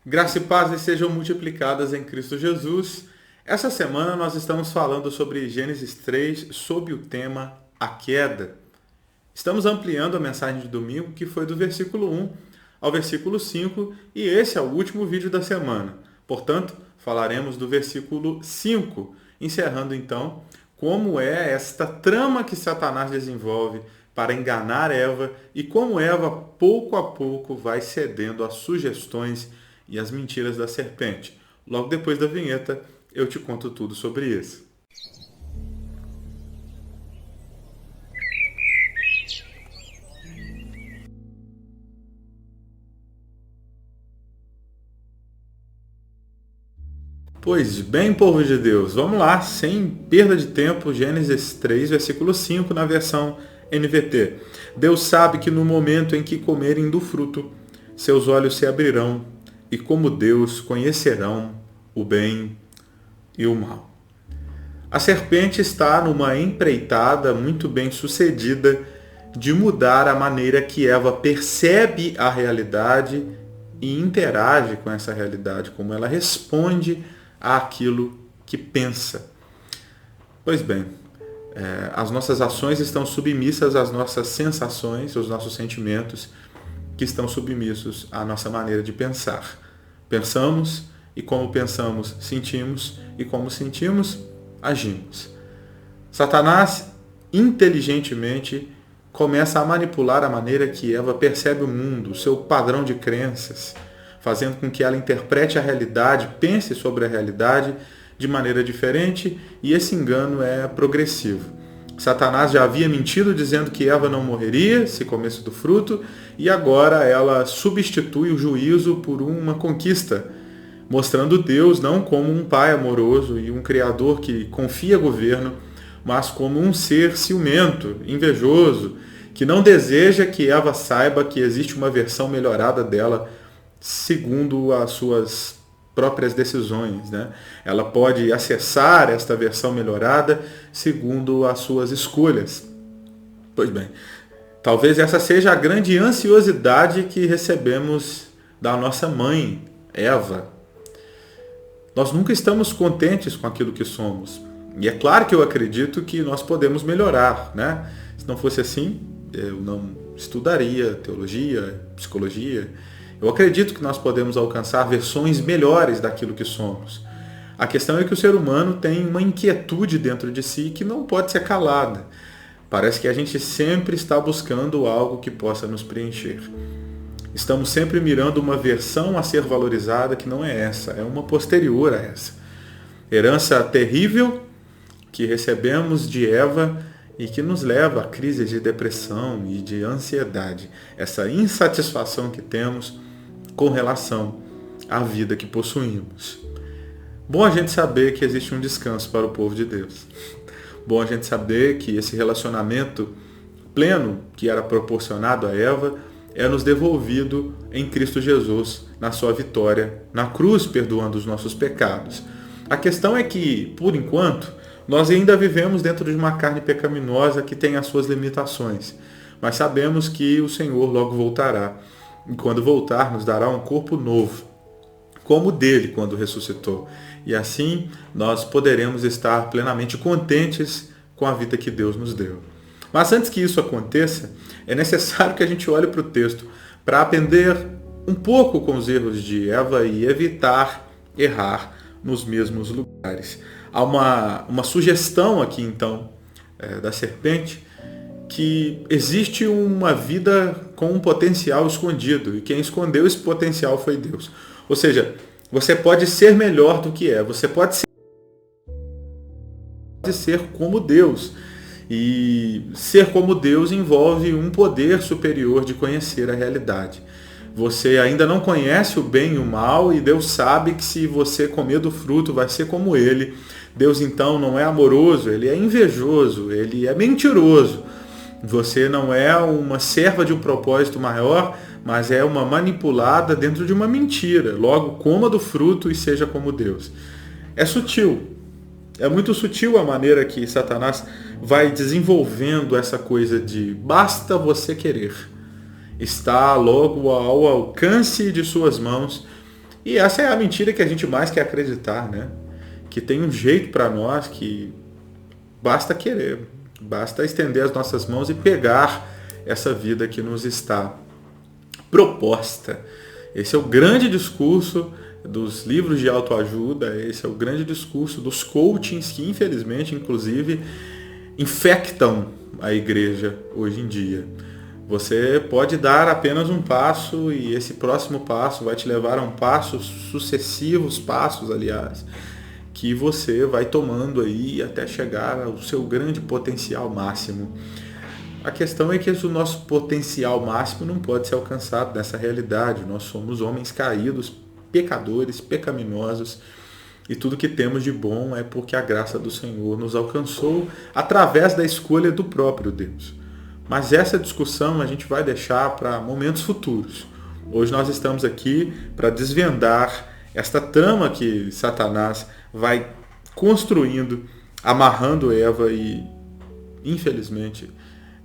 Graça e paz sejam multiplicadas em Cristo Jesus. Essa semana nós estamos falando sobre Gênesis 3, sob o tema A Queda. Estamos ampliando a mensagem de domingo, que foi do versículo 1 ao versículo 5, e esse é o último vídeo da semana. Portanto, falaremos do versículo 5, encerrando então como é esta trama que Satanás desenvolve para enganar Eva e como Eva, pouco a pouco, vai cedendo às sugestões e às mentiras da serpente. Logo depois da vinheta, eu te conto tudo sobre isso. Pois bem, povo de Deus, vamos lá, sem perda de tempo, Gênesis 3, versículo 5, na versão NVT. Deus sabe que no momento em que comerem do fruto, seus olhos se abrirão e como Deus conhecerão o bem e o mal. A serpente está numa empreitada muito bem sucedida de mudar a maneira que Eva percebe a realidade e interage com essa realidade, como ela responde àquilo que pensa. Pois bem, as nossas ações estão submissas às nossas sensações, aos nossos sentimentos, que estão submissos à nossa maneira de pensar. Pensamos, e como pensamos, sentimos, e como sentimos, agimos. Satanás, inteligentemente, começa a manipular a maneira que Eva percebe o mundo, o seu padrão de crenças, fazendo com que ela interprete a realidade, pense sobre a realidade de maneira diferente, e esse engano é progressivo. Satanás já havia mentido dizendo que Eva não morreria se comesse do fruto, e agora ela substitui o juízo por uma conquista, mostrando Deus não como um pai amoroso e um criador que confia governo, mas como um ser ciumento, invejoso, que não deseja que Eva saiba que existe uma versão melhorada dela segundo as suas próprias decisões, né? Ela pode acessar esta versão melhorada segundo as suas escolhas. Pois bem, talvez essa seja a grande ansiosidade que recebemos da nossa mãe, Eva. Nós nunca estamos contentes com aquilo que somos. E é claro que eu acredito que nós podemos melhorar, né? Se não fosse assim, eu não estudaria teologia, psicologia. Eu acredito que nós podemos alcançar versões melhores daquilo que somos. A questão é que o ser humano tem uma inquietude dentro de si que não pode ser calada. Parece que a gente sempre está buscando algo que possa nos preencher. Estamos sempre mirando uma versão a ser valorizada que não é essa, é uma posterior a essa. Herança terrível que recebemos de Eva e que nos leva a crises de depressão e de ansiedade. Essa insatisfação que temos com relação à vida que possuímos. Bom a gente saber que existe um descanso para o povo de Deus. Bom a gente saber que esse relacionamento pleno que era proporcionado a Eva é nos devolvido em Cristo Jesus, na sua vitória na cruz, perdoando os nossos pecados. A questão é que, por enquanto, nós ainda vivemos dentro de uma carne pecaminosa que tem as suas limitações, mas sabemos que o Senhor logo voltará. E quando voltar, nos dará um corpo novo, como o dele quando ressuscitou. E assim nós poderemos estar plenamente contentes com a vida que Deus nos deu. Mas antes que isso aconteça, é necessário que a gente olhe para o texto para aprender um pouco com os erros de Eva e evitar errar nos mesmos lugares. Há uma sugestão aqui então da serpente, que existe uma vida com um potencial escondido, e quem escondeu esse potencial foi Deus. Ou seja, você pode ser melhor do que é, você pode ser como Deus. E ser como Deus envolve um poder superior de conhecer a realidade. Você ainda não conhece o bem e o mal, e Deus sabe que se você comer do fruto vai ser como Ele. Deus então não é amoroso, Ele é invejoso, Ele é mentiroso. Você não é uma serva de um propósito maior, mas é uma manipulada dentro de uma mentira. Logo, coma do fruto e seja como Deus. É sutil. É muito sutil a maneira que Satanás vai desenvolvendo essa coisa de basta você querer. Está logo ao alcance de suas mãos E essa é a mentira que a gente mais quer acreditar, né? Que tem um jeito para nós que basta querer, basta estender as nossas mãos e pegar essa vida que nos está proposta. Esse é o grande discurso dos livros de autoajuda, esse é o grande discurso dos coachings que, infelizmente, inclusive, infectam a igreja hoje em dia. Você pode dar apenas um passo e esse próximo passo vai te levar a um passo, sucessivos passos, aliás, que você vai tomando aí até chegar ao seu grande potencial máximo. A questão é que o nosso potencial máximo não pode ser alcançado nessa realidade. Nós somos homens caídos, pecadores, pecaminosos, e tudo que temos de bom é porque a graça do Senhor nos alcançou através da escolha do próprio Deus. Mas essa discussão a gente vai deixar para momentos futuros. Hoje nós estamos aqui para desvendar esta trama que Satanás vai construindo, amarrando Eva e, infelizmente,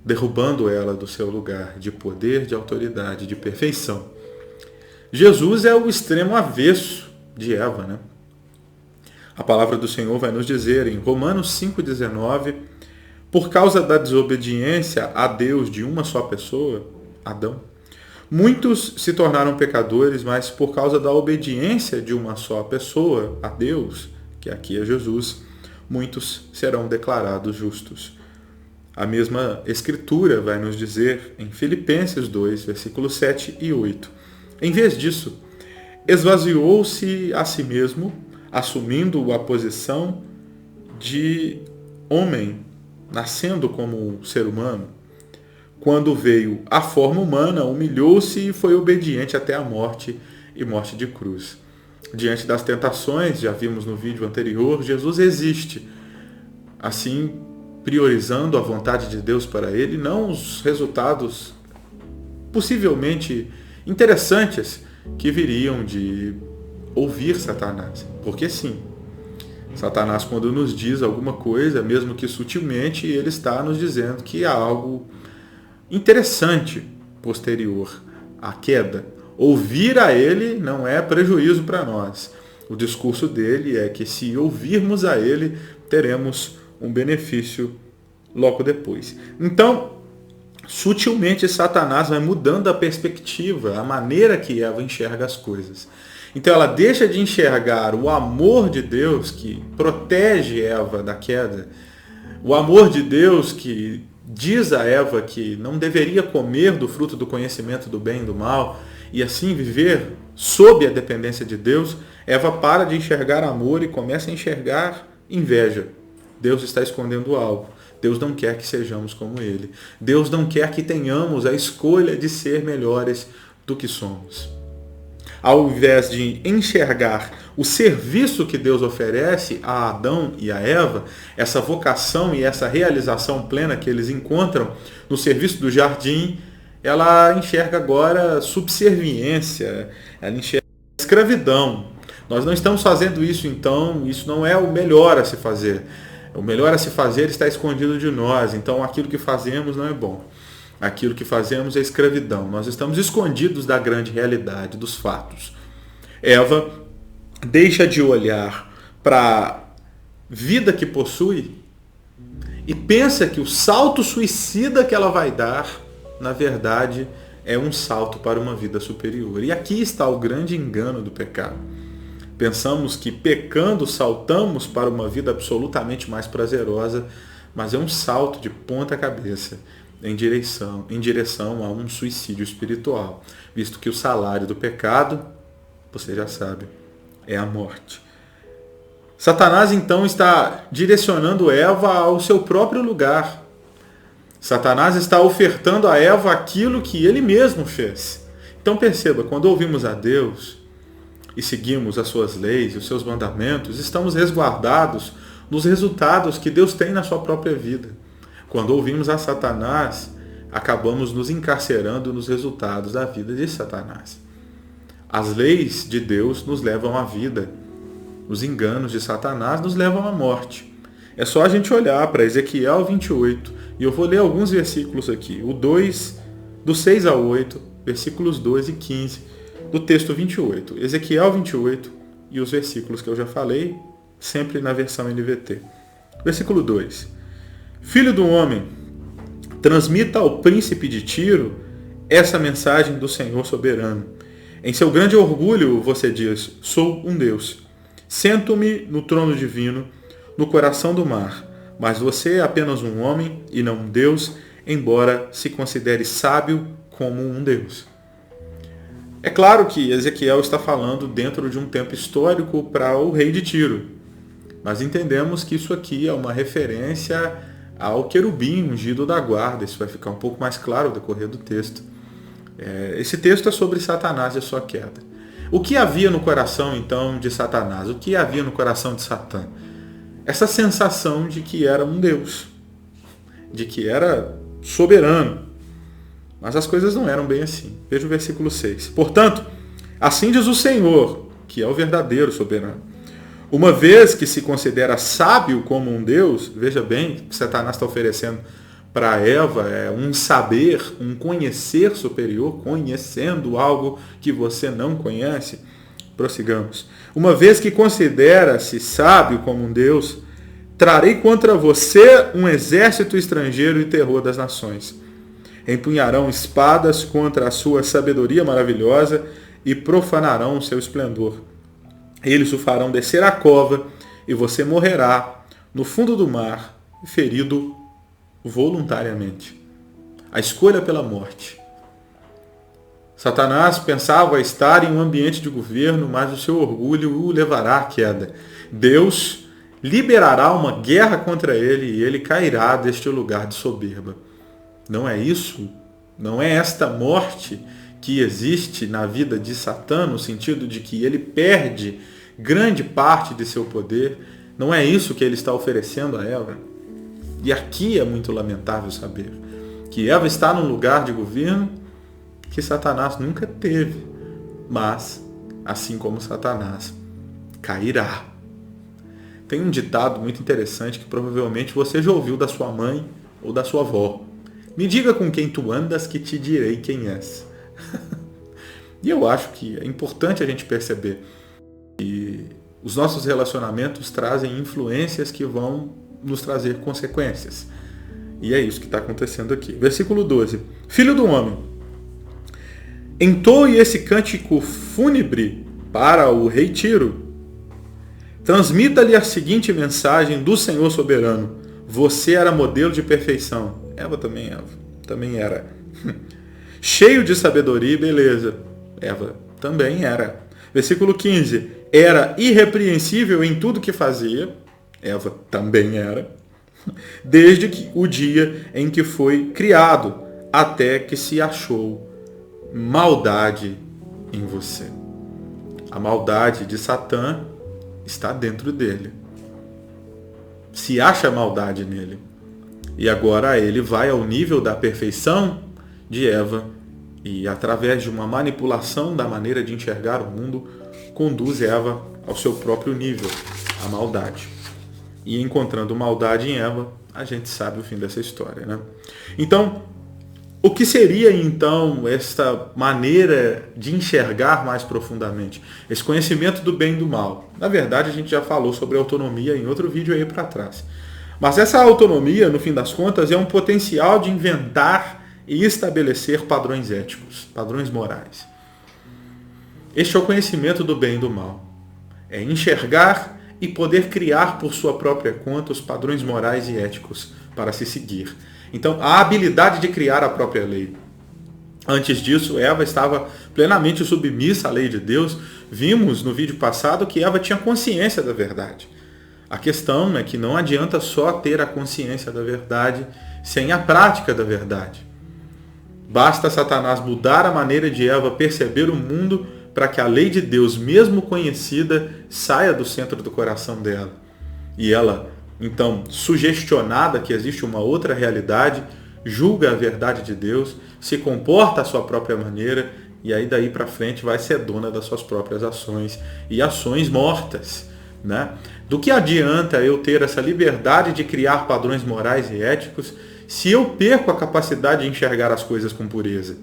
derrubando ela do seu lugar de poder, de autoridade, de perfeição. Jesus é o extremo avesso de Eva, né? A palavra do Senhor vai nos dizer em Romanos 5,19, por causa da desobediência a Deus de uma só pessoa, Adão, muitos se tornaram pecadores, mas por causa da obediência de uma só pessoa, a Deus, que aqui é Jesus, muitos serão declarados justos. A mesma Escritura vai nos dizer em Filipenses 2, versículos 7 e 8. Em vez disso, esvaziou-se a si mesmo, assumindo a posição de homem, nascendo como ser humano. Quando veio a forma humana, humilhou-se e foi obediente até a morte e morte de cruz. Diante das tentações, já vimos no vídeo anterior, Jesus existe, assim priorizando a vontade de Deus para ele, não os resultados possivelmente interessantes que viriam de ouvir Satanás. Porque sim, Satanás, quando nos diz alguma coisa, mesmo que sutilmente, ele está nos dizendo que há algo interessante posterior à queda. Ouvir a ele não é prejuízo para nós. O discurso dele é que se ouvirmos a ele, teremos um benefício logo depois. Então, sutilmente Satanás vai mudando a perspectiva, a maneira que Eva enxerga as coisas. Então ela deixa de enxergar o amor de Deus que protege Eva da queda, o amor de Deus que diz a Eva que não deveria comer do fruto do conhecimento do bem e do mal e assim viver sob a dependência de Deus. Eva para de enxergar amor e começa a enxergar inveja. Deus está escondendo algo. Deus não quer que sejamos como Ele. Deus não quer que tenhamos a escolha de ser melhores do que somos. Ao invés de enxergar o serviço que Deus oferece a Adão e a Eva, essa vocação e essa realização plena que eles encontram no serviço do jardim, ela enxerga agora subserviência, ela enxerga escravidão. Nós não estamos fazendo isso, então isso não é o melhor a se fazer. O melhor a se fazer está escondido de nós, então aquilo que fazemos não é bom. Aquilo que fazemos é escravidão. Nós estamos escondidos da grande realidade, dos fatos. Eva deixa de olhar para a vida que possui e pensa que o salto suicida que ela vai dar, na verdade, é um salto para uma vida superior. E aqui está o grande engano do pecado. Pensamos que pecando saltamos para uma vida absolutamente mais prazerosa, mas é um salto de ponta cabeça em direção a um suicídio espiritual, visto que o salário do pecado, você já sabe, é a morte. Satanás então está direcionando Eva ao seu próprio lugar. Satanás está ofertando a Eva aquilo que ele mesmo fez. Então perceba, quando ouvimos a Deus e seguimos as suas leis e os seus mandamentos, estamos resguardados nos resultados que Deus tem na sua própria vida. Quando ouvimos a Satanás, acabamos nos encarcerando nos resultados da vida de Satanás. As leis de Deus nos levam à vida. Os enganos de Satanás nos levam à morte. É só a gente olhar para Ezequiel 28, e eu vou ler alguns versículos aqui. O 2, do 6 ao 8, versículos 2 e 15, do texto 28. Ezequiel 28 e os versículos que eu já falei, sempre na versão NVT. Versículo 2. Filho do homem, transmita ao príncipe de Tiro essa mensagem do Senhor soberano. Em seu grande orgulho você diz, sou um Deus. Sento-me no trono divino, no coração do mar. Mas você é apenas um homem e não um Deus, embora se considere sábio como um Deus. É claro que Ezequiel está falando dentro de um tempo histórico para o rei de Tiro. Mas entendemos que isso aqui é uma referência ao querubim ungido da guarda. Isso vai ficar um pouco mais claro no decorrer do texto. Esse texto é sobre Satanás e a sua queda. O que havia no coração, então, de Satanás? O que havia no coração de Satã? Essa sensação de que era um Deus, de que era soberano. Mas as coisas não eram bem assim. Veja o versículo 6. Portanto, assim diz o Senhor, que é o verdadeiro soberano. Uma vez que se considera sábio como um Deus, veja bem o que Satanás está oferecendo para Eva, é um saber, um conhecer superior, conhecendo algo que você não conhece. Prossigamos. Uma vez que considera-se sábio como um Deus, trarei contra você um exército estrangeiro e terror das nações. Empunharão espadas contra a sua sabedoria maravilhosa e profanarão o seu esplendor. Eles o farão descer à cova e você morrerá no fundo do mar, ferido voluntariamente. A escolha pela morte. Satanás pensava estar em um ambiente de governo, mas o seu orgulho o levará à queda. Deus liberará uma guerra contra ele e ele cairá deste lugar de soberba. Não é isso? Não é esta morte que existe na vida de Satã, no sentido de que ele perde grande parte de seu poder? Não é isso que ele está oferecendo a Eva? E aqui é muito lamentável saber que Eva está num lugar de governo que Satanás nunca teve, mas, assim como Satanás, cairá. Tem um ditado muito interessante que provavelmente você já ouviu da sua mãe ou da sua avó. Me diga com quem tu andas que te direi quem és. E eu acho que é importante a gente perceber que os nossos relacionamentos trazem influências que vão nos trazer consequências. E é isso que está acontecendo aqui. Versículo 12. Filho do homem, entoe esse cântico fúnebre para o rei Tiro. Transmita-lhe a seguinte mensagem do Senhor soberano. Você era modelo de perfeição. Eva também era. Cheio de sabedoria e beleza. Eva também era. Versículo 15. Era irrepreensível em tudo que fazia. Eva também era. Desde o dia em que foi criado, até que se achou maldade em você. A maldade de Satã está dentro dele. Se acha maldade nele. E agora ele vai ao nível da perfeição de Eva e, através de uma manipulação da maneira de enxergar o mundo, conduz Eva ao seu próprio nível, a maldade. E encontrando maldade em Eva, a gente sabe o fim dessa história, né? Então, o que seria então esta maneira de enxergar mais profundamente? Esse conhecimento do bem e do mal. Na verdade, a gente já falou sobre autonomia em outro vídeo aí para trás. Mas essa autonomia, no fim das contas, é um potencial de inventar e estabelecer padrões éticos, padrões morais. Este é o conhecimento do bem e do mal. É enxergar e poder criar por sua própria conta os padrões morais e éticos para se seguir. Então, a habilidade de criar a própria lei. Antes disso, Eva estava plenamente submissa à lei de Deus. Vimos no vídeo passado que Eva tinha consciência da verdade. A questão é que não adianta só ter a consciência da verdade sem a prática da verdade. Basta Satanás mudar a maneira de Eva perceber o mundo para que a lei de Deus, mesmo conhecida, saia do centro do coração dela. E ela, então, sugestionada que existe uma outra realidade, julga a verdade de Deus, se comporta à sua própria maneira e aí daí para frente vai ser dona das suas próprias ações e ações mortas, né? Do que adianta eu ter essa liberdade de criar padrões morais e éticos se eu perco a capacidade de enxergar as coisas com pureza?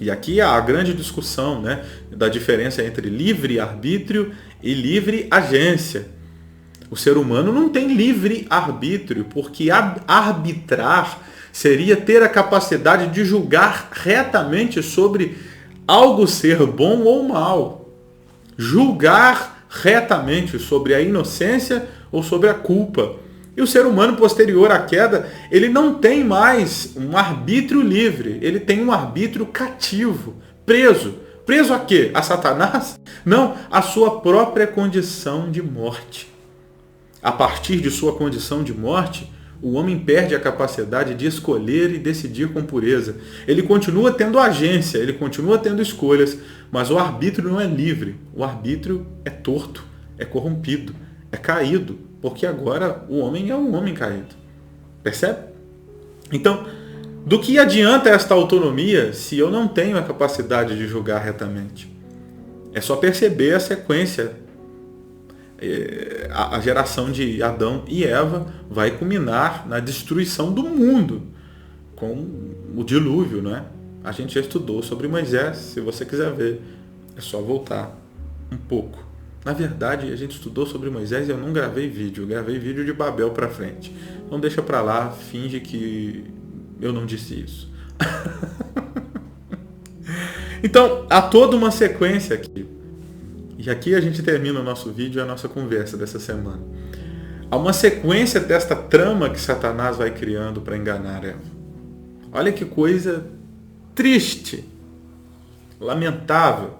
E aqui há a grande discussão, né, da diferença entre livre-arbítrio e livre-agência. O ser humano não tem livre-arbítrio, porque arbitrar seria ter a capacidade de julgar retamente sobre algo ser bom ou mal. Julgar retamente sobre a inocência ou sobre a culpa. E o ser humano posterior à queda, ele não tem mais um arbítrio livre, ele tem um arbítrio cativo, preso. Preso a quê? A Satanás? Não, a sua própria condição de morte. A partir de sua condição de morte, o homem perde a capacidade de escolher e decidir com pureza. Ele continua tendo agência, ele continua tendo escolhas, mas o arbítrio não é livre. O arbítrio é torto, é corrompido, é caído, porque agora o homem é um homem caído. Percebe? Então, do que adianta esta autonomia se eu não tenho a capacidade de julgar retamente? É só perceber a sequência. A geração de Adão e Eva vai culminar na destruição do mundo com o dilúvio, não é? A gente já estudou sobre Moisés, se você quiser ver, é só voltar um pouco. Na verdade, a gente estudou sobre Moisés e eu não gravei vídeo, eu gravei vídeo de Babel para frente. Então deixa para lá, finge que eu não disse isso. Então, há toda uma sequência aqui. E aqui a gente termina o nosso vídeo e a nossa conversa dessa semana. Há uma sequência desta trama que Satanás vai criando para enganar Eva. Olha que coisa triste, lamentável.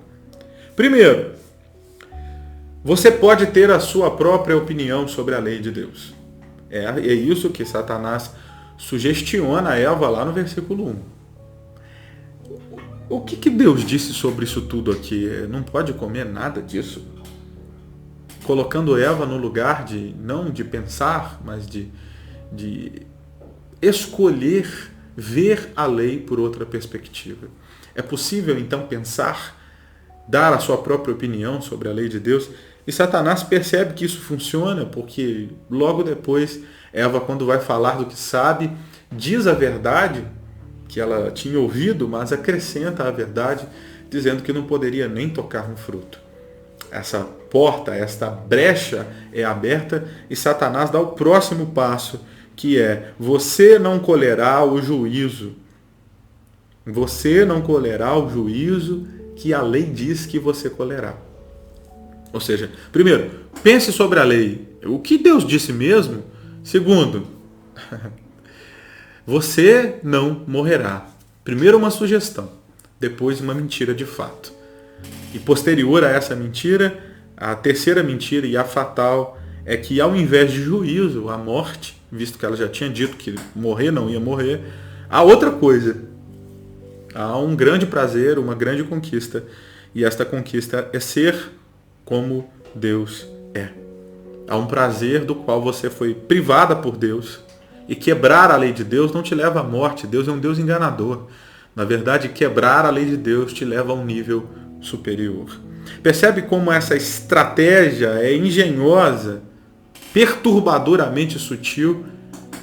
Primeiro, você pode ter a sua própria opinião sobre a lei de Deus. É isso que Satanás sugestiona a Eva lá no versículo 1. O que Deus disse sobre isso tudo aqui? Não pode comer nada disso? Colocando Eva no lugar de, não de pensar, mas de escolher ver a lei por outra perspectiva. É possível, então, pensar, dar a sua própria opinião sobre a lei de Deus? E Satanás percebe que isso funciona, porque logo depois, Eva, quando vai falar do que sabe, diz a verdade que ela tinha ouvido, mas acrescenta a verdade, dizendo que não poderia nem tocar no fruto. Essa porta, esta brecha é aberta e Satanás dá o próximo passo, que é: você não colherá o juízo. Você não colherá o juízo que a lei diz que você colherá. Ou seja, primeiro, pense sobre a lei. O que Deus disse mesmo? Segundo, você não morrerá. Primeiro uma sugestão, depois uma mentira de fato. E posterior a essa mentira, a terceira mentira e a fatal é que ao invés de juízo, a morte, visto que ela já tinha dito que morrer não ia morrer, há outra coisa. Há um grande prazer, uma grande conquista. E esta conquista é ser como Deus é. Há um prazer do qual você foi privada por Deus. E quebrar a lei de Deus não te leva à morte. Deus é um Deus enganador. Na verdade, quebrar a lei de Deus te leva a um nível superior. Percebe como essa estratégia é engenhosa, perturbadoramente sutil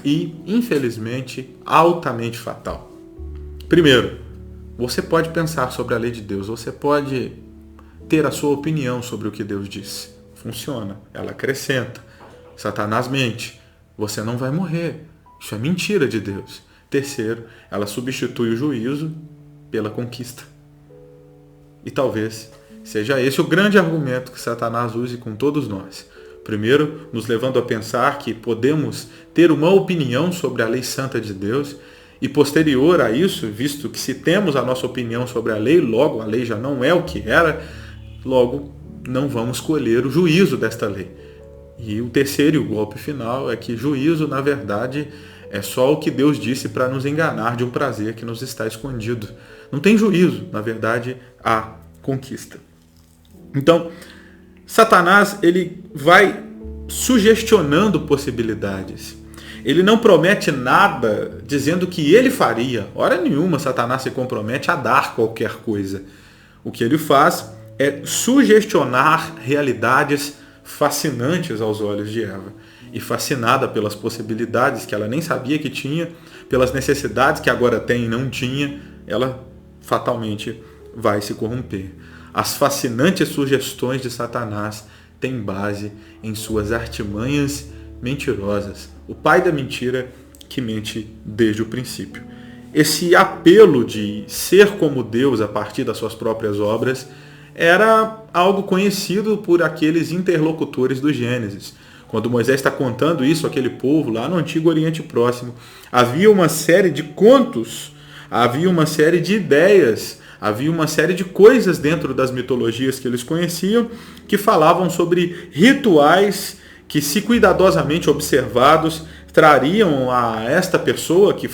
e, infelizmente, altamente fatal. Primeiro, você pode pensar sobre a lei de Deus. Você pode ter a sua opinião sobre o que Deus disse. Funciona. Ela acrescenta. Satanás mente. Você não vai morrer. Isso é mentira de Deus. Terceiro, ela substitui o juízo pela conquista. E talvez seja esse o grande argumento que Satanás use com todos nós. Primeiro, nos levando a pensar que podemos ter uma opinião sobre a lei santa de Deus. E posterior a isso, visto que se temos a nossa opinião sobre a lei, logo a lei já não é o que era, logo não vamos colher o juízo desta lei. E o terceiro e o golpe final é que juízo, na verdade, é só o que Deus disse para nos enganar de um prazer que nos está escondido. Não tem juízo, na verdade, há conquista. Então, Satanás, ele vai sugestionando possibilidades. Ele não promete nada dizendo que ele faria. Hora nenhuma Satanás se compromete a dar qualquer coisa. O que ele faz é sugestionar realidades fascinantes aos olhos de Eva. E fascinada pelas possibilidades que ela nem sabia que tinha, pelas necessidades que agora tem e não tinha, ela fatalmente vai se corromper. As fascinantes sugestões de Satanás têm base em suas artimanhas mentirosas. O pai da mentira que mente desde o princípio. Esse apelo de ser como Deus a partir das suas próprias obras era algo conhecido por aqueles interlocutores do Gênesis. Quando Moisés está contando isso àquele povo lá no Antigo Oriente Próximo, havia uma série de contos, havia uma série de ideias, havia uma série de coisas dentro das mitologias que eles conheciam que falavam sobre rituais que, se cuidadosamente observados, trariam a esta pessoa que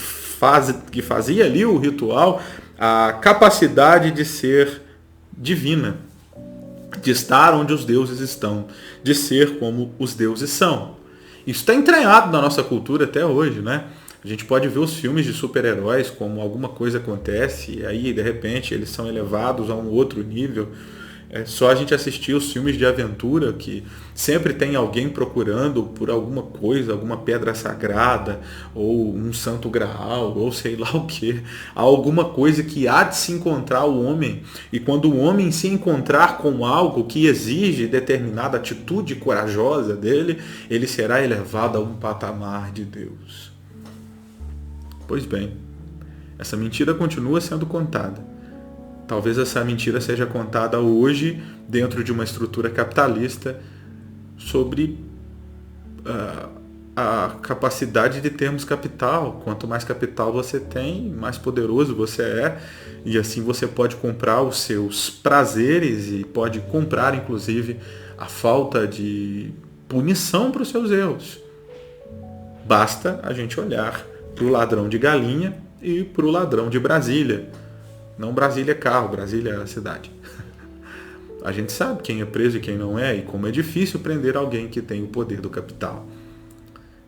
fazia ali o ritual a capacidade de ser divina, de estar onde os deuses estão, de ser como os deuses são. Isso está entranhado na nossa cultura até hoje, né? A gente pode ver os filmes de super-heróis como alguma coisa acontece e aí, de repente, eles são elevados a um outro nível. É só a gente assistir os filmes de aventura que sempre tem alguém procurando por alguma coisa, alguma pedra sagrada, ou um santo graal, ou sei lá o que. Alguma coisa que há de se encontrar o homem. E quando o homem se encontrar com algo que exige determinada atitude corajosa dele, ele será elevado a um patamar de Deus. Pois bem, essa mentira continua sendo contada. Talvez essa mentira seja contada hoje dentro de uma estrutura capitalista sobre a capacidade de termos capital. Quanto mais capital você tem, mais poderoso você é. E assim você pode comprar os seus prazeres e pode comprar, inclusive, a falta de punição para os seus erros. Basta a gente olhar para o ladrão de galinha e para o ladrão de Brasília. Não Brasília é carro, Brasília é a cidade. A gente sabe quem é preso e quem não é, e como é difícil prender alguém que tem o poder do capital.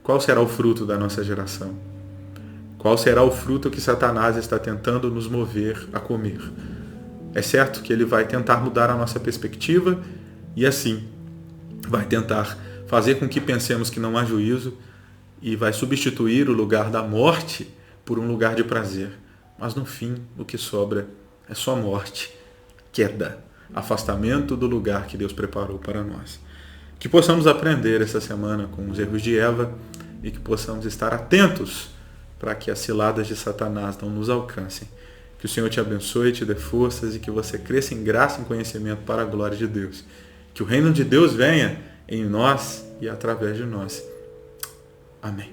Qual será o fruto da nossa geração? Qual será o fruto que Satanás está tentando nos mover a comer? É certo que ele vai tentar mudar a nossa perspectiva e assim vai tentar fazer com que pensemos que não há juízo e vai substituir o lugar da morte por um lugar de prazer. Mas no fim, o que sobra é só morte, queda, afastamento do lugar que Deus preparou para nós. Que possamos aprender essa semana com os erros de Eva e que possamos estar atentos para que as ciladas de Satanás não nos alcancem. Que o Senhor te abençoe, te dê forças e que você cresça em graça e em conhecimento para a glória de Deus. Que o reino de Deus venha em nós e através de nós. Amém.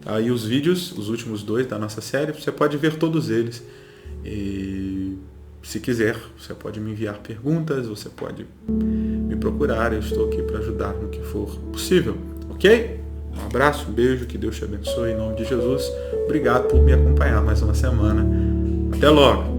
Aí os vídeos, os últimos 2 da nossa série, você pode ver todos eles. E se quiser, você pode me enviar perguntas, você pode me procurar, eu estou aqui para ajudar no que for possível, ok? Um abraço, um beijo, que Deus te abençoe em nome de Jesus. Obrigado por me acompanhar mais uma semana. Até logo!